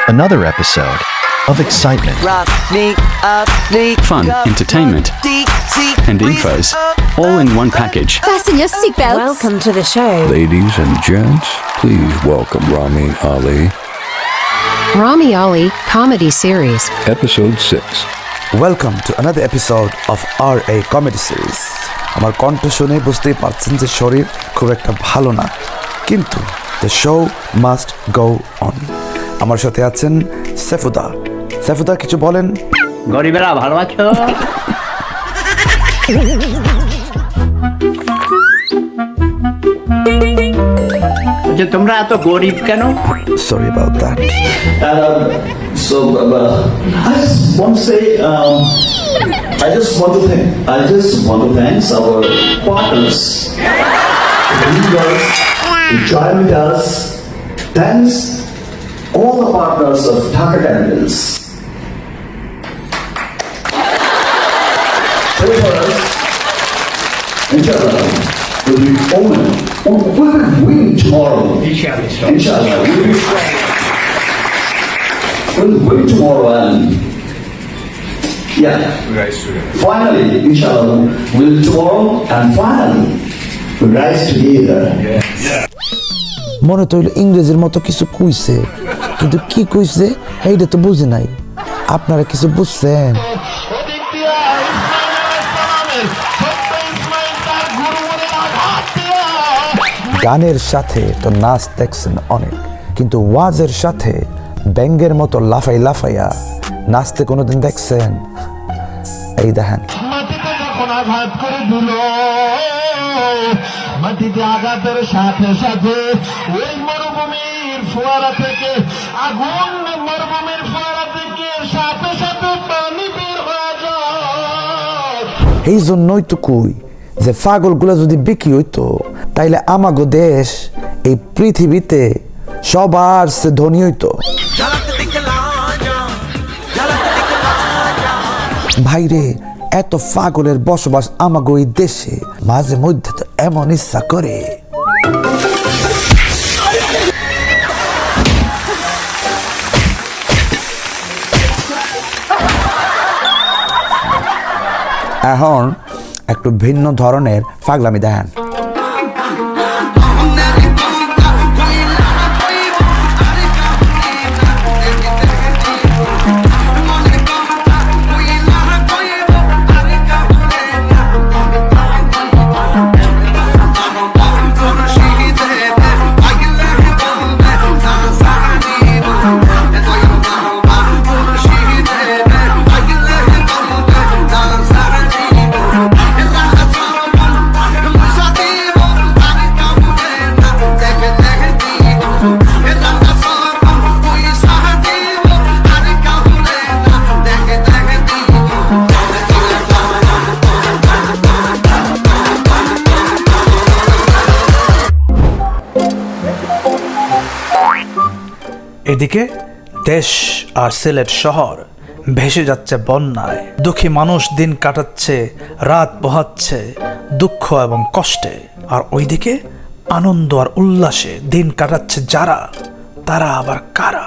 another episode of excitement, fun, entertainment, and infos, all in one package. Fasten your seatbelts. Welcome to the show. Ladies and gents, please welcome Rami Ali. Rami Ali Comedy Series. Episode 6. Welcome to another episode of RA comedy series. আমার কণ্ঠ শুনে বুঝতেই পারছেন যে শরীর খুব একটা ভালো না, কিন্তু the show must go on. আমার সাথে আছেন সেফুদা। সেফুদা, কিছু বলেন। গরিবেরা ভালো আছো? যে তোমরা এত গরিব কেন? Sorry about that. So I just want to say, I just want to thank our partners, viewers, who join with us. Thanks all the partners of Dhaka Candles. Pray for us. Inshallah, we'll be winning tomorrow. Inshallah, we'll win tomorrow and finally, inshallah, we'll tomorrow and finally we'll rise together. মনে তো হইল ইংরেজির মতো কিছু কইছে, কিন্তু কি কইছে এইটা তো বুঝি নাই। আপনারা কিছু বুঝছেন? গানের সাথে তো নাচ দেখছেন অনেক, কিন্তু ওয়াজের সাথে ব্যাঙ্গের মতো লাফাইয়া নাচতে কোনোদিন দেখছেন? এই দেখেন। মাটিতে আঘাতের সাথে সাথে ওই মরুভূমির ফোয়ারা থেকে আগুন, মরুভূমির ফোয়ারা থেকে সাথে সাথে পানি বের হয়ে যায়। এই জন্যই তো কই যে পাগলগুলা যদি বিক্রি হইতো তাইলে আমাগো দেশ এই পৃথিবীতে সবার চেয়ে ধনী হইতো। ভাইরে, এত পাগলের বসবাস আমাগো এই দেশে, মাঝে মধ্যে তো এমন ইচ্ছা করে এখন একটু ভিন্ন ধরনের পাগলামি দেখেন। এদিকে দেশ আর সিলেট শহর ভেসে যাচ্ছে বন্যায়। দুঃখী মানুষ দিন কাটাচ্ছে, রাত পোহাচ্ছে দুঃখ এবং কষ্টে। আর ওইদিকে আনন্দ আর উল্লাসে দিন কাটাচ্ছে যারা, তারা আবার কারা?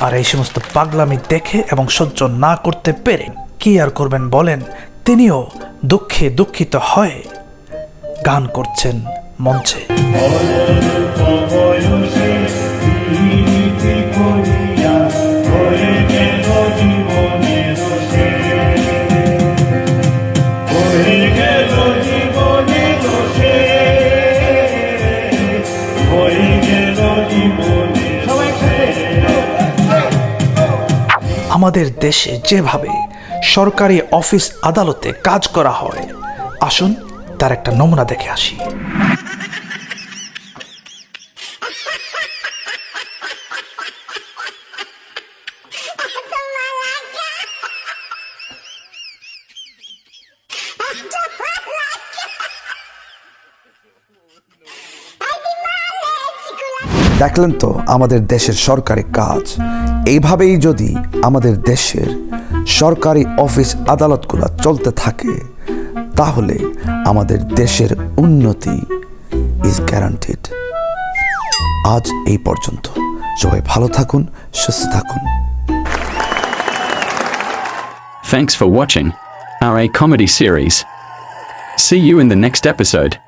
আর এই সমস্ত পাগলামি দেখে এবং সহ্য না করতে পেরে কি আর করবেন বলেন, তিনিও দুঃখে দুঃখিত হয়ে গান করছেন মঞ্চে। আমাদের দেশে যেভাবে সরকারি অফিস আদালতে কাজ করা হয়, আসুন তার একটা নমুনা দেখে আসি। দেখলেন তো আমাদের দেশের সরকারি কাজ। এইভাবেই যদি আমাদের দেশের সরকারি অফিস আদালতগুলো চলতে থাকে তাহলে আমাদের দেশের উন্নতি ইজ গ্যারান্টিড। আজ এই পর্যন্ত, সবাই ভালো থাকুন, সুস্থ থাকুন। Thanks for watching RA Comedy Series. See you in the next episode.